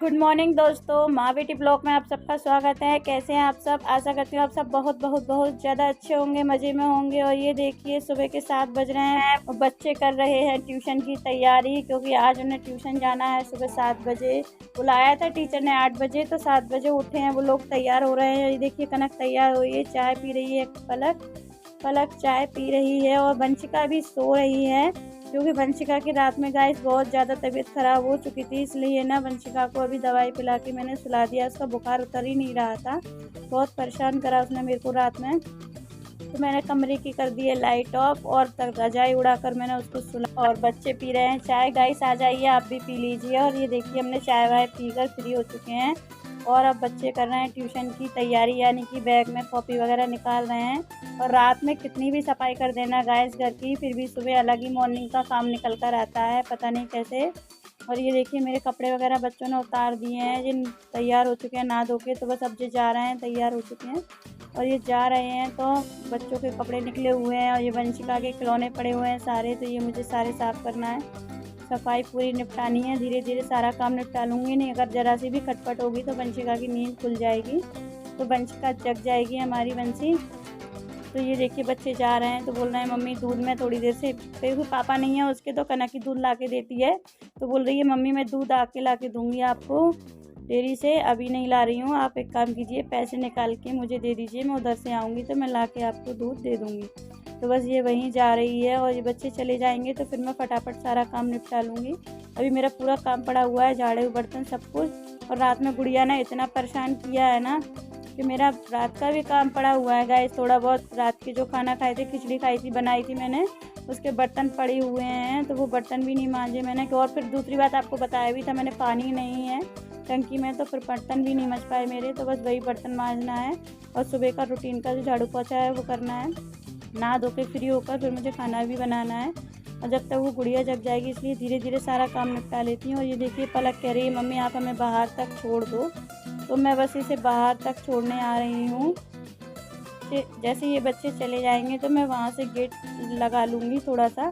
Good morning दोस्तों, माँ बेटी ब्लॉग में आप सबका स्वागत है। कैसे हैं आप सब? आशा करती हूँ आप सब बहुत बहुत बहुत ज़्यादा अच्छे होंगे, मज़े में होंगे। और ये देखिए सुबह के 7 बज रहे हैं और बच्चे कर रहे हैं ट्यूशन की तैयारी, क्योंकि आज उन्हें ट्यूशन जाना है। सुबह 7 बजे बुलाया था टीचर ने, 8 बजे, तो 7 बजे उठे हैं वो लोग, तैयार हो रहे हैं। ये देखिए कनक तैयार हो रही है, चाय पी रही है, पलक चाय पी रही है और वंशिका भी सो रही है, क्योंकि वंशिका की रात में गाइस बहुत ज़्यादा तबीयत ख़राब हो चुकी थी। इसलिए ना वंशिका को अभी दवाई पिला के मैंने सुला दिया। उसका बुखार उतर ही नहीं रहा था, बहुत परेशान करा उसने मेरे को रात में। तो मैंने कमरे की कर दी है लाइट ऑफ और तक रजाई उड़ाकर मैंने उसको सुला। और बच्चे पी रहे हैं चाय। गाइस आ जाइए, आप भी पी लीजिए। और ये देखिए हमने चाय वाय पीकर फ्री हो चुके हैं और अब बच्चे कर रहे हैं ट्यूशन की तैयारी, यानी कि बैग में कॉपी वगैरह निकाल रहे हैं। और रात में कितनी भी सफाई कर देना गाइस घर की, फिर भी सुबह अलग ही मॉर्निंग का काम निकल कर आता है, पता नहीं कैसे। और ये देखिए मेरे कपड़े वगैरह बच्चों ने उतार दिए हैं, जिन तैयार हो चुके हैं नहा धो के। तो बस अब जो जा रहे हैं, तैयार हो चुके हैं और ये जा रहे हैं। तो बच्चों के कपड़े निकले हुए हैं और ये वंशिका के खिलौने पड़े हुए हैं सारे, तो ये मुझे सारे साफ़ करना है। सफाई पूरी निपटानी है, धीरे धीरे सारा काम निपटा लूँगी। नहीं अगर ज़रा सी भी खटपट होगी तो वंशिका की नींद खुल जाएगी, तो वंशिका जग जाएगी हमारी वंशी। तो ये देखिए बच्चे जा रहे हैं, तो बोल रहे हैं मम्मी दूध में थोड़ी देर से, क्योंकि पापा नहीं है उसके, तो कनक की दूध ला के देती है। तो बोल रही है मम्मी मैं दूध आके ला के दूँगी आपको डेयरी से, अभी नहीं ला रही हूँ। आप एक काम कीजिए, पैसे निकाल के मुझे दे दीजिए, मैं उधर से आऊँगी तो मैं ला के आपको दूध दे दूँगी। तो बस ये वहीं जा रही है और ये बच्चे चले जाएंगे तो फिर मैं फटाफट सारा काम निपटा लूँगी। अभी मेरा पूरा काम पड़ा हुआ है, झाड़ू बर्तन सब कुछ। और रात में गुड़िया ने इतना परेशान किया है ना कि मेरा रात का भी काम पड़ा हुआ है गाइस। थोड़ा बहुत रात के जो खाना खाए थे, खिचड़ी खाई थी, बनाई थी मैंने, उसके बर्तन पड़े हुए हैं, तो वो बर्तन भी नहीं मांजे मैंने। और फिर दूसरी बात आपको बताया भी था मैंने, पानी नहीं है टंकी में, तो फिर बर्तन भी नहीं मच पाए मेरे। तो बस वही बर्तन मांजना है और सुबह का रूटीन का जो झाड़ू पोछा है वो करना है। नहा धो के फ्री होकर फिर मुझे खाना भी बनाना है, और जब तक वो गुड़िया जग जाएगी इसलिए धीरे धीरे सारा काम निपटा लेती हूँ। और ये देखिए पलक कह रही है मम्मी आप हमें बाहर तक छोड़ दो, तो मैं बस इसे बाहर तक छोड़ने आ रही हूँ। जैसे ये बच्चे चले जाएंगे तो मैं वहाँ से गेट लगा लूँगी थोड़ा सा,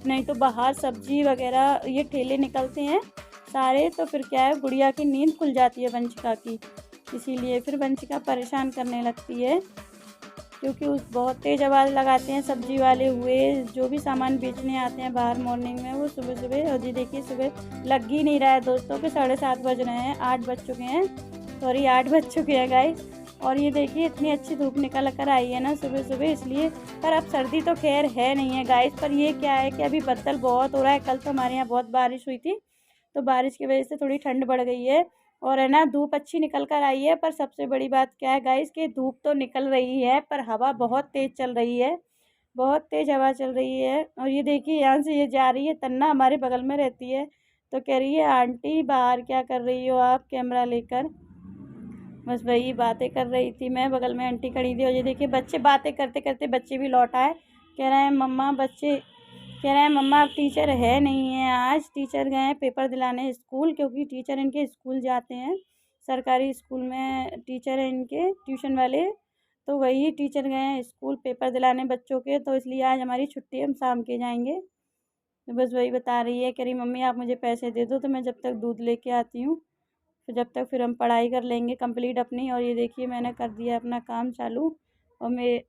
नहीं तो बाहर सब्जी वगैरह ये ठेले निकलते हैं सारे, तो फिर क्या है गुड़िया की नींद खुल जाती है वंशिका की, इसीलिए फिर वंशिका परेशान करने लगती है, क्योंकि उस बहुत तेज़ आवाज़ लगाते हैं सब्जी वाले हुए, जो भी सामान बेचने आते हैं बाहर मॉर्निंग में, वो सुबह सुबह। और ये देखिए सुबह लग ही नहीं रहा है दोस्तों के 7:30 बज रहे हैं, 8 बज चुके हैं, सॉरी 8 बज चुके हैं गाइस। और ये देखिए इतनी अच्छी धूप निकल कर आई है ना सुबह सुबह, इसलिए। पर अब सर्दी तो खैर है नहीं है गाइस, पर ये क्या है कि अभी बदल बहुत हो रहा है। कल तो हमारे यहाँ बहुत बारिश हुई थी, तो बारिश की वजह से थोड़ी ठंड बढ़ गई है और है ना धूप अच्छी निकल कर आई है। पर सबसे बड़ी बात क्या है गाइस कि धूप तो निकल रही है पर हवा बहुत तेज़ चल रही है, बहुत तेज़ हवा चल रही है। और ये देखिए यहाँ से ये जा रही है, तन्ना हमारे बगल में रहती है, तो कह रही है आंटी बाहर क्या कर रही हो आप कैमरा लेकर। बस वही बातें कर रही थी मैं, बगल में आंटी खड़ी थी। और ये देखिए बच्चे बातें करते करते बच्चे भी लौट आए, कह रहे हैं मम्मा, बच्चे कह रहे हैं मम्मा अब टीचर है नहीं है, आज टीचर गए हैं पेपर दिलाने स्कूल, क्योंकि टीचर इनके स्कूल जाते हैं, सरकारी स्कूल में टीचर हैं इनके ट्यूशन वाले, तो वही टीचर गए हैं स्कूल पेपर दिलाने बच्चों के, तो इसलिए आज हमारी छुट्टी है, हम शाम के जाएंगे। तो बस वही बता रही है, कह रही मम्मी आप मुझे पैसे दे दो तो मैं जब तक दूध लेके आती हूँ, फिर जब तक फिर हम पढ़ाई कर लेंगे कंप्लीट अपनी। और ये देखिए मैंने कर दिया अपना काम चालू, और मैं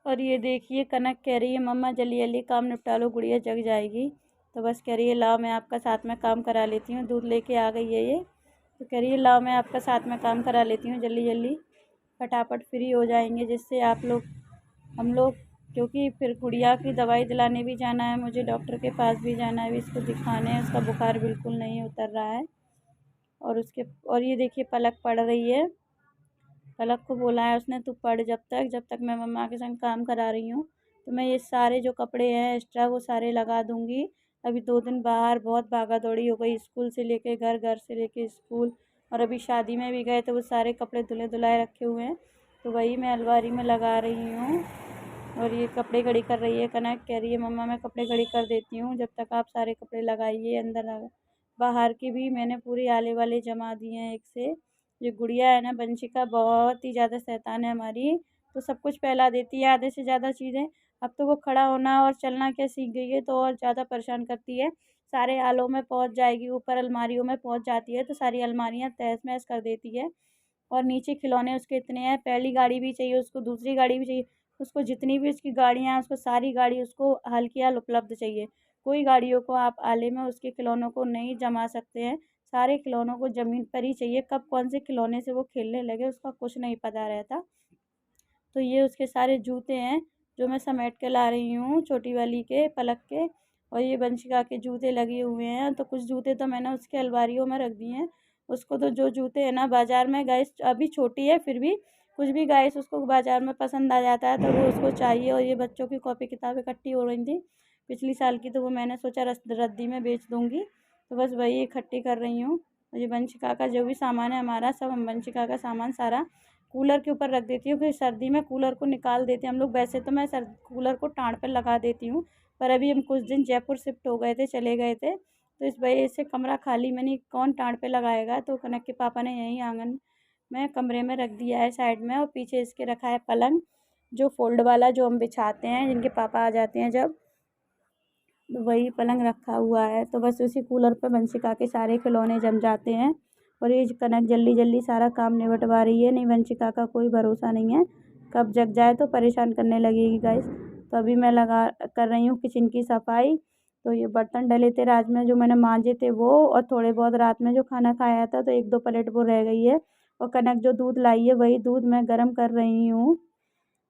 और ये देखिए कनक कह रही है मम्मा जल्दी जल्दी काम निपटा लो, गुड़िया जग जाएगी। तो बस कह रही है लाओ मैं आपका साथ में काम करा लेती हूँ। दूध लेके आ गई है ये, तो कह रही है लाओ मैं आपका साथ में काम करा लेती हूँ, जल्दी जल्दी फटाफट फ्री हो जाएंगे, जिससे आप लोग हम लोग, क्योंकि फिर गुड़िया की दवाई दिलाने भी जाना है, मुझे डॉक्टर के पास भी जाना है, अभी इसको दिखाने है, उसका बुखार बिल्कुल नहीं उतर रहा है। और ये देखिए पलक पढ़ रही है। पलक को बोला है उसने तू पढ़ जब तक मैं मम्मा के संग काम करा रही हूँ। तो मैं ये सारे जो कपड़े हैं एक्स्ट्रा वो सारे लगा दूँगी। अभी 2 दिन बाहर बहुत भागा दौड़ी हो गई, स्कूल से लेके घर, घर से लेके स्कूल, और अभी शादी में भी गए तो वो सारे कपड़े धुले धुलाए रखे हुए हैं, तो वही मैं अलमारी में लगा रही हूँ। और ये कपड़े घड़ी कर रही है कनक, कह रही है मम्मा मैं कपड़े घड़ी कर देती हूँ, जब तक आप सारे कपड़े लगाइए अंदर लगा। बाहर की भी मैंने पूरे आले वाले जमा दिए हैं एक से। ये गुड़िया है ना वंशिका, बहुत ही ज़्यादा शैतान है हमारी, तो सब कुछ फैला देती है आधे से ज़्यादा चीज़ें। अब तो वो खड़ा होना और चलना क्या सीख गई है, तो और ज़्यादा परेशान करती है। सारे आलों में पहुंच जाएगी, ऊपर अलमारियों में पहुंच जाती है, तो सारी अलमारियां तहस महस कर देती है। और नीचे खिलौने उसके इतने हैं, पहली गाड़ी भी चाहिए उसको, दूसरी गाड़ी भी चाहिए उसको, जितनी भी उसकी गाड़ियाँ हैं उसको सारी गाड़ी उसको हाल की हाल उपलब्ध चाहिए। कोई गाड़ियों को आप आले में उसके खिलौनों को नहीं जमा सकते हैं, सारे खिलौनों को ज़मीन पर ही चाहिए। कब कौन से खिलौने से वो खेलने लगे उसका कुछ नहीं पता रहता। तो ये उसके सारे जूते हैं जो मैं समेट के ला रही हूँ, छोटी वाली के पलक के। और ये वंशिका के जूते लगे हुए हैं, तो कुछ जूते तो मैंने उसके अलमारियों में रख दिए हैं। उसको तो जो जूते हैं ना बाज़ार में गाइस, अभी छोटी है फिर भी कुछ भी गाइस उसको बाज़ार में पसंद आ जाता है तो वो उसको चाहिए। और ये बच्चों की कॉपी किताबें इकट्ठी हो रही थी पिछली साल की, तो वो मैंने सोचा रद्दी में बेच दूँगी, तो बस वही इकट्ठी कर रही हूँ। और ये वंशिका का जो भी सामान है हमारा, सब हम वंशिका का सामान सारा कूलर के ऊपर रख देती हूँ, फिर सर्दी में कूलर को निकाल देते हैं हम लोग। वैसे तो मैं कूलर को टाँड़ पर लगा देती हूँ, पर अभी हम कुछ दिन जयपुर शिफ्ट हो गए थे, चले गए थे, तो इस वजह से कमरा खाली में नहीं, कौन टाँड़ पे लगाएगा, तो कनक के पापा ने यहीं आंगन में कमरे में रख दिया है साइड में। और पीछे इसके रखा है पलंग, जो फोल्ड वाला जो हम बिछाते हैं जिनके पापा आ जाते हैं जब, तो वही पलंग रखा हुआ है। तो बस उसी कूलर पे वंशिका के सारे खिलौने जम जाते हैं। और ये कनक जल्दी जल्दी सारा काम निपटवा रही है, नहीं वंशिका का कोई भरोसा नहीं है, कब जग जाए तो परेशान करने लगेगी गाइस। तो अभी मैं कर रही हूँ किचन की सफाई। तो ये बर्तन डले थे रात में जो मैंने मांजे थे वो, और थोड़े बहुत रात में जो खाना खाया था, तो 1-2 प्लेट वो रह गई है। और कनक जो दूध लाई है वही दूध मैं गर्म कर रही हूँ,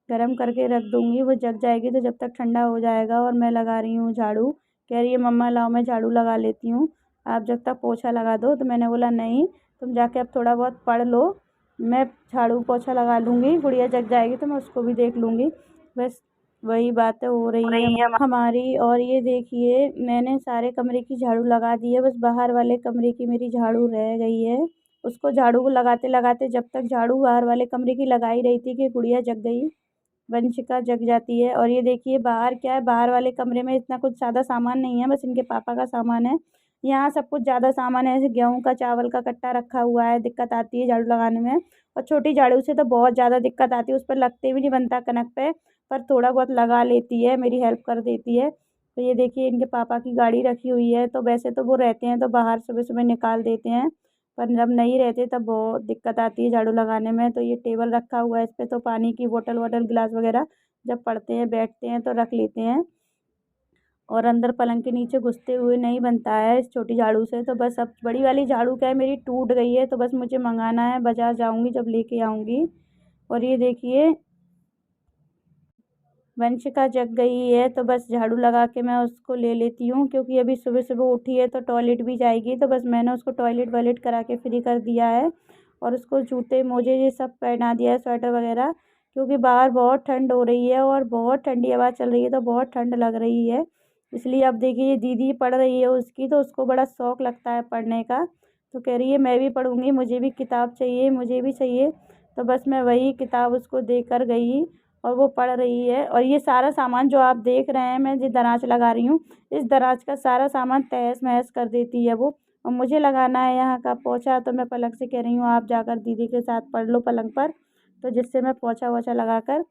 गरम करके रख दूँगी, वो जग जाएगी तो जब तक ठंडा हो जाएगा। और मैं लगा रही हूँ झाड़ू, कह रही है मम्मा लाओ मैं झाड़ू लगा लेती हूँ, आप जब तक पोछा लगा दो। तो मैंने बोला नहीं, तुम जाके अब थोड़ा बहुत पढ़ लो, मैं झाड़ू पोछा लगा लूँगी, गुड़िया जग जाएगी तो मैं उसको भी देख लूँगी। बस वही बातें हो रही है हमारी। और ये देखिए मैंने सारे कमरे की झाड़ू लगा दी है, बस बाहर वाले कमरे की मेरी झाड़ू रह गई है। उसको झाड़ू को लगाते लगाते जब तक झाड़ू बाहर वाले कमरे की लगा ही रही थी कि गुड़िया जग गई, वंशिका जग जाती है। और ये देखिए बाहर क्या है, बाहर वाले कमरे में इतना कुछ ज़्यादा सामान नहीं है, बस इनके पापा का सामान है। यहाँ सब कुछ ज़्यादा सामान है, जैसे गेहूँ का चावल का कट्टा रखा हुआ है, दिक्कत आती है झाड़ू लगाने में। और छोटी झाड़ू से तो बहुत ज़्यादा दिक्कत आती है, उस पर लगते भी नहीं बनता कनक पे, पर थोड़ा बहुत लगा लेती है, मेरी हेल्प कर देती है। तो ये देखिए इनके पापा की गाड़ी रखी हुई है, तो वैसे तो वो रहते हैं तो बाहर सुबह सुबह निकाल देते हैं, पर जब नहीं रहते तब बहुत दिक्कत आती है झाड़ू लगाने में। तो ये टेबल रखा हुआ है, इस पर तो पानी की बोतल वोटल गिलास वगैरह जब पढ़ते हैं बैठते हैं तो रख लेते हैं। और अंदर पलंग के नीचे घुसते हुए नहीं बनता है इस छोटी झाड़ू से। तो बस अब बड़ी वाली झाड़ू क्या है मेरी टूट गई है, तो बस मुझे मंगाना है, बाज़ार जाऊँगी जब लेके आऊँगी। और ये देखिए वंशिका जग गई है, तो बस झाड़ू लगा के मैं उसको ले लेती हूँ, क्योंकि अभी सुबह सुबह उठी है तो टॉयलेट भी जाएगी, तो बस मैंने उसको टॉयलेट वॉयलेट करा के फ्री कर दिया है। और उसको जूते मोजे ये सब पहना दिया है, स्वेटर वगैरह, क्योंकि बाहर बहुत ठंड हो रही है और बहुत ठंडी हवा चल रही है, तो बहुत ठंड लग रही है। इसलिए अब देखिए दीदी पढ़ रही है उसकी, तो उसको बड़ा शौक़ लगता है पढ़ने का, तो कह रही है मैं भी पढ़ूँगी, मुझे भी किताब चाहिए, मुझे भी चाहिए। तो बस मैं वही किताब उसको देकर गई और वो पढ़ रही है। और ये सारा सामान जो आप देख रहे हैं, मैं जिस दराज लगा रही हूँ, इस दराज का सारा सामान तहस महस कर देती है वो। और मुझे लगाना है यहाँ का पोछा, तो मैं पलक से कह रही हूँ आप जाकर दीदी के साथ पढ़ लो पलंग पर, तो जिससे मैं पोछा वोछा लगाकर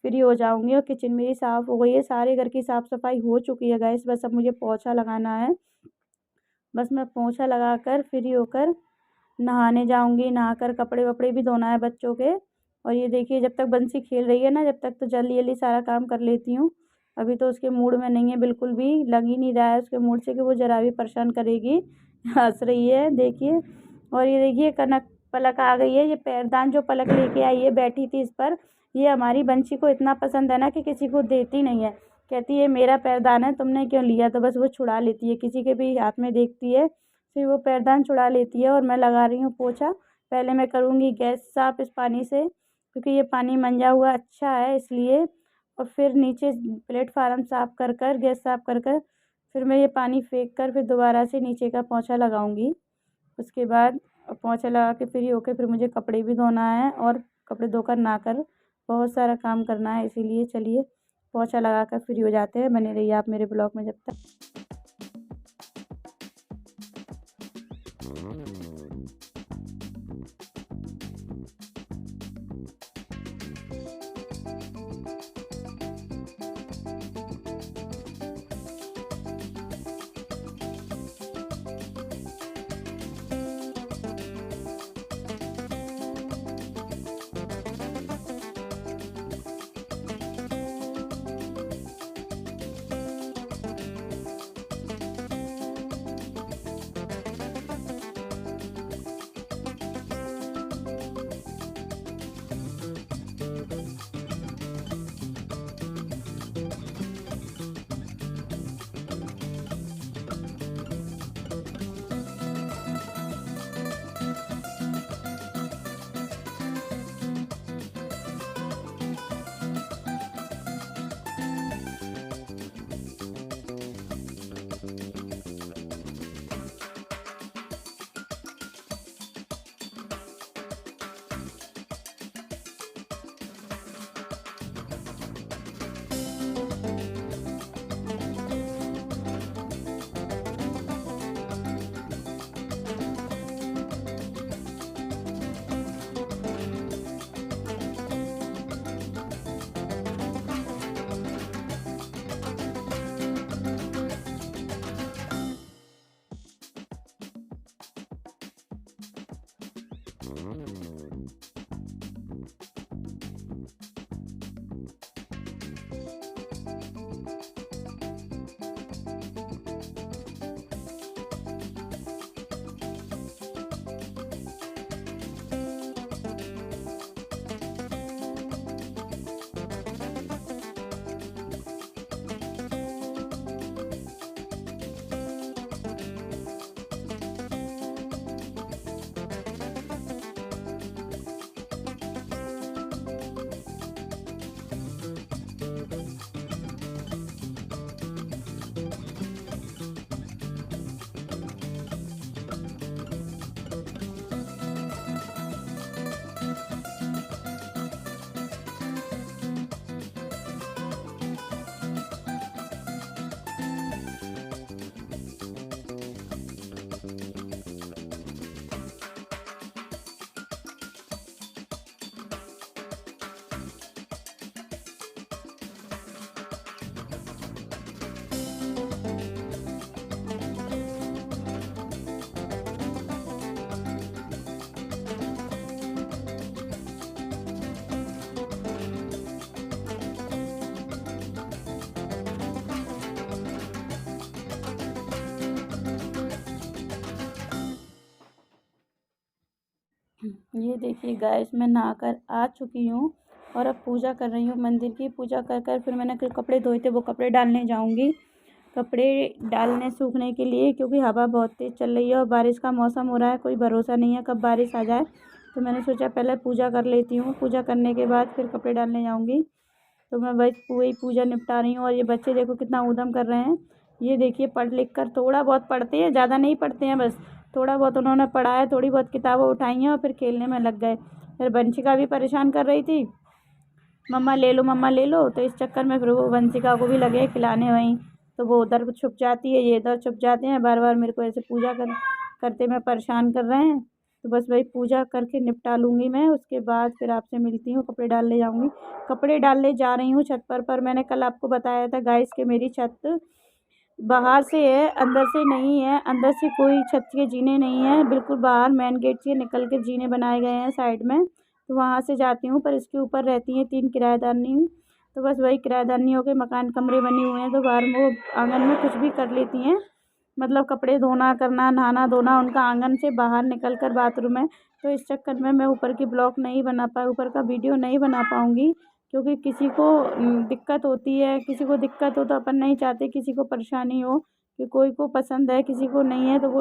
फ्री हो जाऊँगी। और किचन मेरी साफ़ हो गई है, सारे घर की साफ़ सफाई हो चुकी है गाइस, बस अब मुझे पोछा लगाना है। बस मैं पोछा लगाकर फ्री होकर नहाने जाऊँगी, नहाकर कपड़े वपड़े भी धोना है बच्चों के, और ये देखिए जब तक बंसी खेल रही है ना, जब तक तो जल्दी जल्दी सारा काम कर लेती हूँ। अभी तो उसके मूड में नहीं है, बिल्कुल भी लग ही नहीं रहा है उसके मूड से कि वो ज़रा भी परेशान करेगी। हँस रही है देखिए। और ये देखिए कनक पलक आ गई है। ये पैरदान जो पलक लेके आई है, बैठी थी इस पर। ये हमारी बंसी को इतना पसंद है ना कि किसी को देती नहीं है। कहती है मेरा पैरदान है, तुमने क्यों लिया? तो बस वो छुड़ा लेती है, किसी के भी हाथ में देखती है फिर वो पैरदान छुड़ा लेती है। और मैं लगा रही हूँ पोछा। पहले मैं करूँगी गैस साफ़ इस पानी से, क्योंकि ये पानी मंजा हुआ अच्छा है इसलिए। और फिर नीचे प्लेटफार्म साफ़ कर गैस साफ़ कर फिर मैं ये पानी फेंक कर फिर दोबारा से नीचे का पोछा लगाऊंगी। उसके बाद पोछा लगा के फ्री होके फिर मुझे कपड़े भी धोना है, और कपड़े धोकर नहाकर बहुत सारा काम करना है। इसीलिए चलिए पोछा लगा कर फ्री हो जाते हैं। बने रहिए आप मेरे ब्लॉग में जब तक। ये देखिए गाइस, मैं नहाकर आ चुकी हूँ और अब पूजा कर रही हूँ मंदिर की। पूजा कर कर फिर मैंने कपड़े धोए थे, वो कपड़े डालने जाऊँगी। कपड़े डालने सूखने के लिए, क्योंकि हवा बहुत तेज़ चल रही है और बारिश का मौसम हो रहा है, कोई भरोसा नहीं है कब बारिश आ जाए। तो मैंने सोचा पहले पूजा कर लेती हूँ, पूजा करने के बाद फिर कपड़े डालने जाऊँगी। तो मैं बस वही पूजा निपटा रही हूँ। और ये बच्चे देखो कितना ऊधम कर रहे हैं। ये देखिए पढ़ लिख कर थोड़ा बहुत पढ़ते हैं, ज़्यादा नहीं पढ़ते हैं, बस थोड़ा बहुत उन्होंने पढ़ा है, थोड़ी बहुत किताबें उठाई हैं और फिर खेलने में लग गए। फिर वंशिका भी परेशान कर रही थी, मम्मा ले लो मम्मा ले लो। तो इस चक्कर में फिर वो वंशिका को भी लगे खिलाने वहीं। तो वो उधर छुप जाती है, ये इधर छुप जाते हैं, बार बार मेरे को ऐसे पूजा करते में परेशान कर रहे हैं। तो बस वही पूजा करके निपटा लूँगी मैं, उसके बाद फिर आपसे मिलती हूँ। कपड़े डालने जाऊँगी, कपड़े डालने जा रही हूँ छत पर मैंने कल आपको बताया था गाइस कि मेरी छत बाहर से है, अंदर से नहीं है। अंदर से कोई छत के जीने नहीं है, बिल्कुल बाहर मेन गेट से निकल के जीने बनाए गए हैं साइड में। तो वहाँ से जाती हूँ। पर इसके ऊपर रहती हैं 3 किराएदारनी, तो बस वही किराएदारनियों के मकान कमरे बने हुए हैं, तो बाहर वो आंगन में कुछ भी कर लेती हैं, मतलब कपड़े धोना करना, नहाना धोना उनका आंगन से बाहर निकल कर बाथरूम है। तो इस चक्कर में मैं ऊपर की ब्लॉग नहीं बना पाई, ऊपर का वीडियो नहीं बना पाऊँगी, क्योंकि किसी को दिक्कत होती है, किसी को दिक्कत हो तो अपन नहीं चाहते किसी को परेशानी हो, कि कोई को पसंद है किसी को नहीं है, तो वो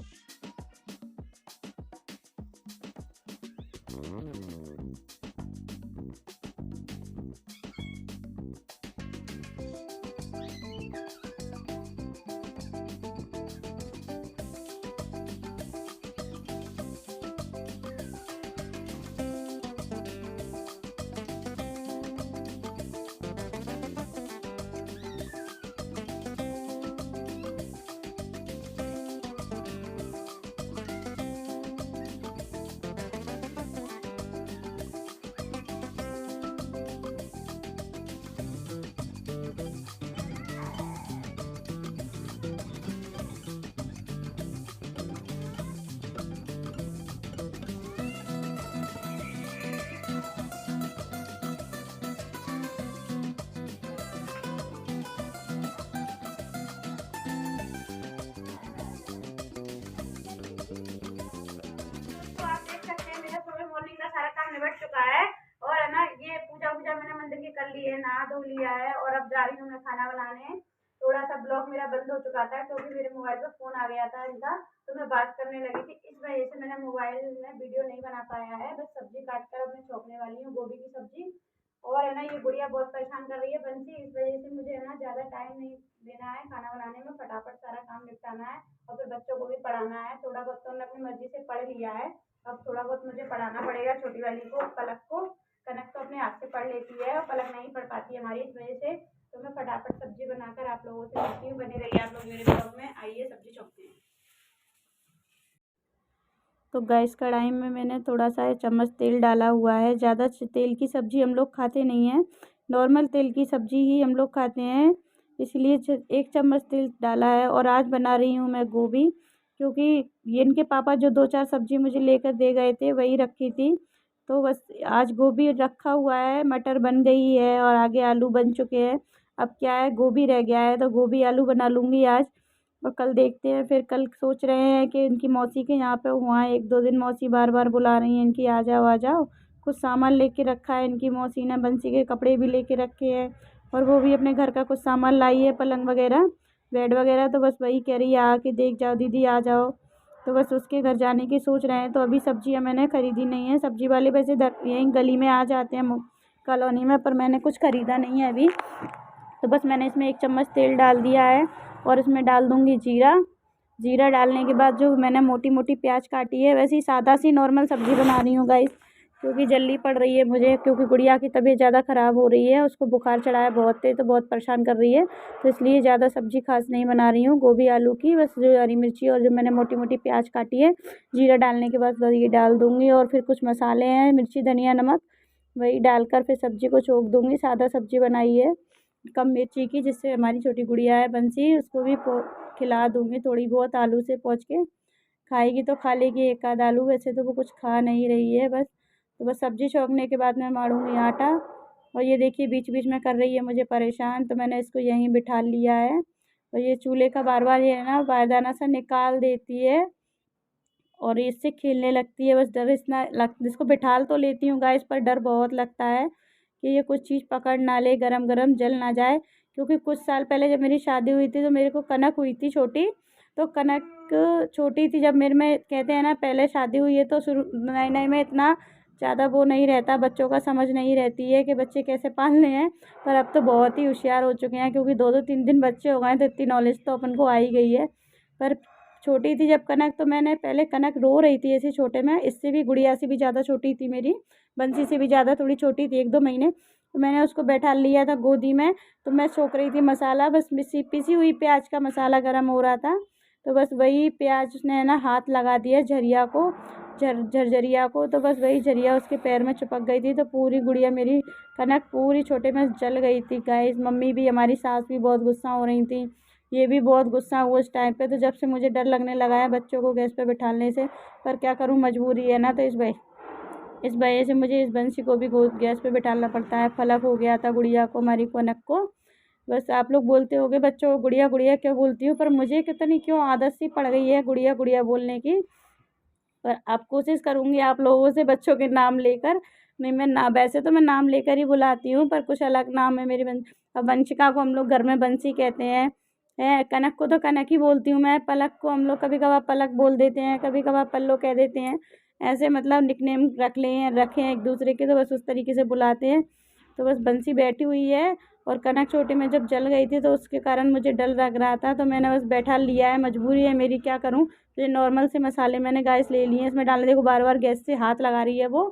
निपट चुका है। और है ना, ये पूजा मैंने मंदिर की कर ली है, नहा धो लिया है, और अब जा रही हूँ मैं खाना बनाने। थोड़ा सा ब्लॉग मेरा बंद हो चुका था क्योंकि मेरे मोबाइल पे फोन आ गया था इनका, तो मैं बात करने लगी थी, इस वजह से मैंने मोबाइल में वीडियो नहीं बना पाया है। बस सब्जी काट कर अब मैं छोंकने वाली हूँ, गोभी की सब्जी। और है ना, ये गुड़िया बहुत परेशान कर रही है बंसी, इस वजह से मुझे है ना ज़्यादा टाइम नहीं देना है खाना बनाने में, फटाफट सारा काम निपटाना है, और फिर बच्चों को भी पढ़ाना है। थोड़ा बहुत तो उन्होंने अपनी मर्जी से पढ़ लिया है, अब थोड़ा बहुत मुझे पढ़ाना पड़ेगा। छोटी वाली को, पलक को, कनक तो अपने हाथ से पढ़ लेती है और पलक नहीं पढ़ पाती है हमारी, इस वजह से। तो मैं फटाफट सब्जी बनाकर आप लोगों से मिलती हूँ, बने रहिए आप लोग मेरे ब्लॉग में। आइए सब्जी छोंकते हैं। तो गैस कढ़ाई में मैंने थोड़ा सा चम्मच तेल डाला हुआ है। ज़्यादा तेल की सब्ज़ी हम लोग खाते नहीं हैं, नॉर्मल तेल की सब्ज़ी ही हम लोग खाते हैं, इसलिए 1 चम्मच तेल डाला है। और आज बना रही हूँ मैं गोभी, क्योंकि ये इनके पापा जो 2-4 सब्ज़ी मुझे लेकर दे गए थे वही रखी थी, तो बस आज गोभी रखा हुआ है। मटर बन गई है और आगे आलू बन चुके हैं, अब क्या है गोभी रह गया है, तो गोभी आलू बना लूँगी आज। और कल देखते हैं, फिर कल सोच रहे हैं कि इनकी मौसी के यहाँ पे वहाँ 1-2 दिन मौसी बार बार बुला रही हैं इनकी, आ जाओ आ जाओ। कुछ सामान लेके रखा है इनकी मौसी ने, बंसी के कपड़े भी लेके रखे हैं, और वो भी अपने घर का कुछ सामान लाई है, पलंग वगैरह, बेड वगैरह। तो बस वही कह रही है आके देख जाओ दीदी, आ जाओ। तो बस उसके घर जाने की सोच रहे हैं। तो अभी सब्जियां मैंने ख़रीदी नहीं है, सब्जी वाले वैसे यहीं गली में आ जाते हैं कॉलोनी में, पर मैंने कुछ ख़रीदा नहीं है अभी। तो बस मैंने इसमें 1 चम्मच तेल डाल दिया है, और इसमें डाल दूँगी जीरा। जीरा डालने के बाद जो मैंने मोटी मोटी प्याज काटी है, वैसे ही सादा सी नॉर्मल सब्ज़ी बना रही हूँ गाइस, क्योंकि जल्दी पड़ रही है मुझे, क्योंकि गुड़िया की तबीयत ज़्यादा ख़राब हो रही है, उसको बुखार चढ़ा है बहुत तेज, तो बहुत परेशान कर रही है, तो इसलिए ज़्यादा सब्ज़ी खास नहीं बना रही हूँ। गोभी आलू की बस जो हरी मिर्ची और जो मैंने मोटी मोटी प्याज काटी है, जीरा डालने के बाद ये डाल दूँगी, और फिर कुछ मसाले हैं, मिर्ची धनिया नमक, वही डालकर फिर सब्ज़ी को छोंक दूँगी। सादा सब्ज़ी बनाई है कम मिर्ची की, जिससे हमारी छोटी गुड़िया है बंसी, उसको भी खिला दूँगी थोड़ी बहुत, आलू से पोंछ के खाएगी तो खा लेगी 1 आध आलू, वैसे तो वो कुछ खा नहीं रही है बस। तो बस सब्ज़ी छोंकने के बाद मैं मारूँगी आटा, और ये देखिए बीच बीच में कर रही है मुझे परेशान, तो मैंने इसको यहीं बिठा लिया है। और ये चूल्हे का बार बार ये है ना पायदाना सा निकाल देती है, और इससे खेलने लगती है। बस डर इतना इसको बिठाल तो लेती हूँ गाइस, पर डर बहुत लगता है कि ये कुछ चीज़ पकड़ ना ले, गरम गरम जल ना जाए। क्योंकि कुछ साल पहले जब मेरी शादी हुई थी तो मेरे को कनक हुई थी छोटी, तो कनक छोटी थी जब मेरे में, कहते हैं ना पहले शादी हुई है तो शुरू नए नए में इतना ज़्यादा वो नहीं रहता, बच्चों का समझ नहीं रहती है कि बच्चे कैसे पालने हैं। पर अब तो बहुत ही होशियार हो चुके हैं, क्योंकि 2-2 3-3 बच्चे हो गए, तो इतनी नॉलेज तो अपन को आ ही गई है। पर छोटी थी जब कनक, तो मैंने पहले कनक रो रही थी ऐसे छोटे में, इससे भी गुड़िया से भी ज़्यादा छोटी थी मेरी, बंसी से भी ज़्यादा थोड़ी छोटी थी, 1-2 महीने। तो मैंने उसको बैठा लिया था गोदी में, तो मैं छोंक रही थी मसाला, बस पिसी हुई प्याज का मसाला गर्म हो रहा था, तो बस वही प्याज उसने है ना हाथ लगा दिया झरिया को, झरझरिया को, तो बस वही झरिया उसके पैर में चिपक गई थी, तो पूरी गुड़िया मेरी कनक पूरी छोटे में जल गई थी गाइस। मम्मी भी, हमारी सास भी बहुत गुस्सा हो रही थी, ये भी बहुत गुस्सा हुआ उस टाइम पे। तो जब से मुझे डर लगने लगा है बच्चों को गैस पे बिठाने से, पर क्या करूँ मजबूरी है ना, तो इस भाई इस वजह से मुझे इस बंसी को भी गैस पे बिठाना पड़ता है। फलक हो गया था गुड़िया को, हमारी कनक को। बस आप लोग बोलते होगे बच्चों को गुड़िया गुड़िया क्यों बोलती हूँ, पर मुझे कितनी क्यों आदत सी पड़ गई है गुड़िया गुड़िया बोलने की। पर अब कोशिश करूँगी आप लोगों से बच्चों के नाम लेकर, नहीं मैं ना, वैसे तो मैं नाम लेकर ही बुलाती हूँ, पर कुछ अलग नाम है मेरी अब वंशिका को हम लोग घर में बंसी कहते हैं। कनक को तो कनक ही बोलती हूँ मैं। पलक को हम लोग कभी कभार पलक बोल देते हैं, कभी कभार पल्लो कह देते हैं। ऐसे मतलब निकनेम रखे हैं एक दूसरे के, तो बस उस तरीके से बुलाते हैं। तो बस बंसी बैठी हुई है। और कनक छोटी में जब जल गई थी तो उसके कारण मुझे डर लग रहा था, तो मैंने बस बैठा लिया है, मजबूरी है मेरी, क्या करूँ। तो ये नॉर्मल से मसाले मैंने गैस ले लिए हैं, इसमें डालने। देखो बार बार गैस से हाथ लगा रही है वो,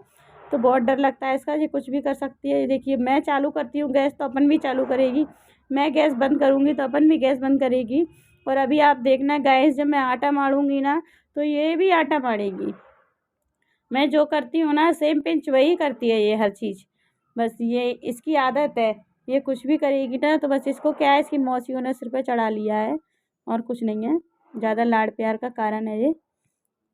तो बहुत डर लगता है इसका, ये कुछ भी कर सकती है। ये देखिए मैं चालू करती हूँ गैस तो अपन भी चालू करेगी, मैं गैस बंद करूँगी तो अपन भी गैस बंद करेगी। और अभी आप देखना गैस, जब मैं आटा मारूँगी ना तो ये भी आटा मारेगी। मैं जो करती हूँ ना सेम पिंच वही करती है ये हर चीज़। बस ये इसकी आदत है, ये कुछ भी करेगी ना तो बस इसको क्या है, इसकी मौसियों ने सिर पे चढ़ा लिया है और कुछ नहीं है, ज़्यादा लाड़ प्यार का कारण है ये।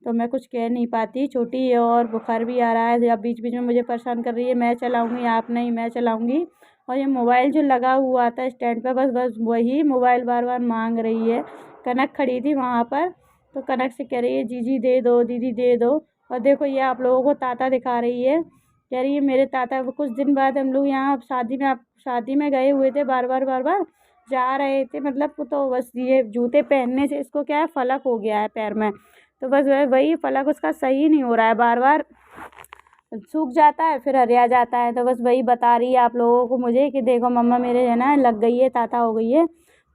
तो मैं कुछ कह नहीं पाती, छोटी है और बुखार भी आ रहा है, जब बीच बीच में मुझे परेशान कर रही है, मैं चलाऊँगी आप नहीं, मैं चलाऊँगी। और ये मोबाइल जो लगा हुआ था स्टैंड पे, बस बस वही मोबाइल बार बार मांग रही है। कनक खड़ी थी वहाँ पर, तो कनक से कह रही है जीजी दे दो, दीदी दे दो। और देखो ये आप लोगों को ताता दिखा रही है, कह रही है मेरे ताता। कुछ दिन बाद हम लोग यहाँ शादी में गए हुए थे, बार बार जा रहे थे, मतलब तो बस ये जूते पहनने से इसको क्या है, फलक हो गया है पैर में। तो बस वही फलक उसका सही नहीं हो रहा है, बार बार सूख जाता है फिर हरिया जाता है। तो बस वही बता रही है आप लोगों को मुझे कि देखो मम्मा मेरे है ना लग गई है, ताता हो गई है।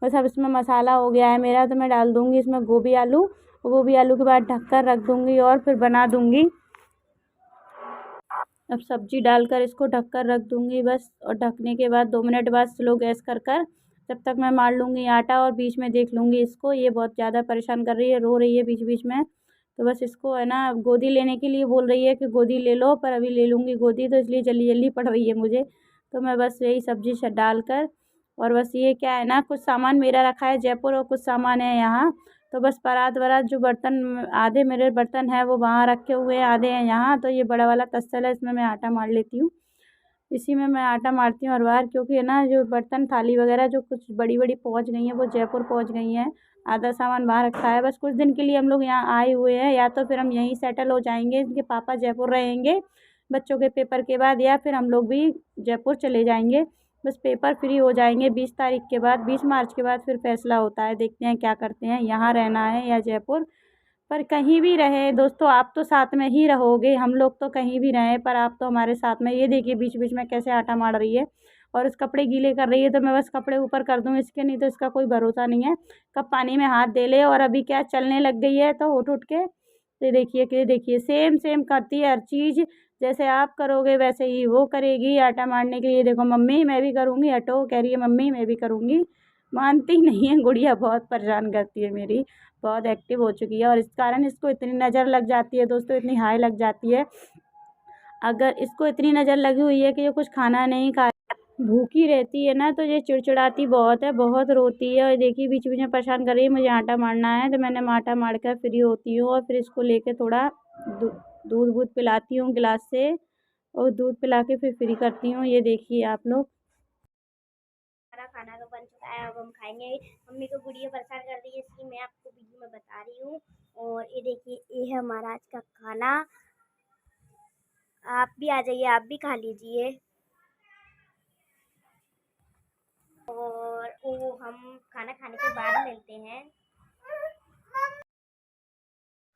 बस अब इसमें मसाला हो गया है मेरा, तो मैं डाल दूँगी इसमें गोभी आलू। गोभी आलू के बाद ढक कर रख दूँगी और फिर बना दूँगी। अब सब्जी डालकर इसको ढक कर रख दूँगी बस। और ढकने के बाद 2 मिनट बाद स्लो गैस कर जब तक मैं मार लूँगी आटा, और बीच में देख लूँगी इसको, ये बहुत ज़्यादा परेशान कर रही है, रो रही है बीच बीच में। तो बस इसको है ना गोदी लेने के लिए बोल रही है कि गोदी ले लो, पर अभी ले लूँगी गोदी, तो इसलिए जल्दी जल्दी पड़ रही है मुझे। तो मैं बस यही सब्ज़ी डाल कर, और बस ये क्या है ना, कुछ सामान मेरा रखा है जयपुर और कुछ सामान है यहाँ। तो बस परात वरात जो बर्तन, आधे मेरे बर्तन हैं वो वहाँ रखे हुए हैं, आधे हैं यहाँ। तो ये बड़ा वाला तस्सला है, इसमें मैं आटा मार लेती हूँ, इसी में मैं आटा मारती हूँ हर बार। क्योंकि है ना जो बर्तन थाली वगैरह जो कुछ बड़ी बड़ी पहुँच गई हैं वो जयपुर पहुँच गई हैं, आधा सामान वहाँ रखा है। बस कुछ दिन के लिए हम लोग यहाँ आए हुए हैं, या तो फिर हम यहीं सेटल हो जाएंगे, इनके पापा जयपुर रहेंगे बच्चों के पेपर के बाद, या फिर हम लोग भी जयपुर चले जाएंगे। बस पेपर फ्री हो जाएंगे 20 तारीख के बाद, 20 मार्च के बाद फिर फैसला होता है, देखते हैं क्या करते हैं, यहाँ रहना है या जयपुर। पर कहीं भी रहे दोस्तों, आप तो साथ में ही रहोगे, हम लोग तो कहीं भी रहें पर आप तो हमारे साथ में। ये देखिए बीच बीच में कैसे आटा मार रही है, और इस कपड़े गीले कर रही है, तो मैं बस कपड़े ऊपर कर दूँ इसके, नहीं तो इसका कोई भरोसा नहीं है, कब पानी में हाथ दे ले। और अभी क्या चलने लग गई है तो उठ उठ के, ये देखिए कि देखिए सेम सेम करती है हर चीज़, जैसे आप करोगे वैसे ही वो करेगी। आटा मारने के लिए देखो मम्मी मैं भी करूँगी, हटो, कह रही है मम्मी मैं भी करूँगी, मानती नहीं है गुड़िया, बहुत परेशान करती है मेरी, बहुत एक्टिव हो चुकी है। और इस कारण इसको इतनी नज़र लग जाती है दोस्तों, इतनी हाई लग जाती है। अगर इसको इतनी नज़र लगी हुई है कि ये कुछ खाना नहीं खा, भूखी रहती है ना, तो ये चिड़चिड़ाती बहुत है, बहुत रोती है। और देखिए बीच बीच में परेशान कर रही है, मुझे आटा मारना है, तो मैंने आटा मार कर फ्री होती हूँ, और फिर इसको लेके थोड़ा दूध वूध पिलाती हूँ गिलास से, और दूध पिला के फिर फ्री करती हूँ। ये देखिए आप लोग, हमारा खाना तो बन चुका है, अब हम खाएंगे। मम्मी को गुड़िया परेशान कर रही है इसकी मैं आपको वीडियो में बता रही हूँ। और ये देखिए ये है हमारा आज का खाना, आप भी आ जाइए, आप भी खा लीजिए। और वो हम खाना खाने के बाद मिलते हैं।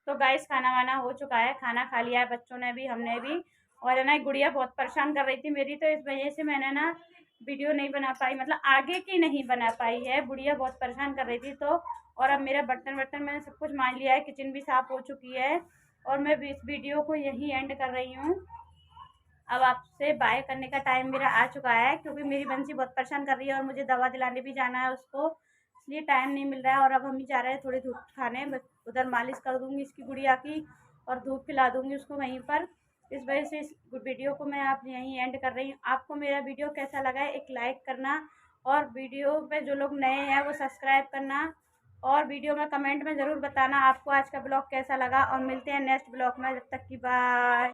तो गाइस खाना वाना हो चुका है, खाना खा लिया है बच्चों ने भी, हमने भी। और है ना गुड़िया बहुत परेशान कर रही थी मेरी, तो इस वजह से मैंने ना वीडियो नहीं बना पाई, मतलब आगे की नहीं बना पाई है, गुड़िया बहुत परेशान कर रही थी तो। और अब मेरा बर्तन वर्तन मैंने सब कुछ मान लिया है, किचन भी साफ़ हो चुकी है, और मैं भी इस वीडियो को यहीं एंड कर रही हूँ। अब आपसे बाय करने का टाइम मेरा आ चुका है, क्योंकि मेरी बंसी बहुत परेशान कर रही है और मुझे दवा दिलाने भी जाना है उसको, इसलिए टाइम नहीं मिल रहा है। और अब हम ही जा रहे हैं थोड़ी धूप खाने, बस उधर मालिश कर दूँगी इसकी गुड़िया की, और धूप पिला दूँगी उसको वहीं पर। इस वजह से इस वीडियो को मैं आप यहीं एंड कर रही हूँ। आपको मेरा वीडियो कैसा लगा है एक लाइक करना, और वीडियो पे जो लोग नए हैं वो सब्सक्राइब करना, और वीडियो में कमेंट में ज़रूर बताना आपको आज का ब्लॉग कैसा लगा। और मिलते हैं नेक्स्ट ब्लॉग में, जब तक की बाय।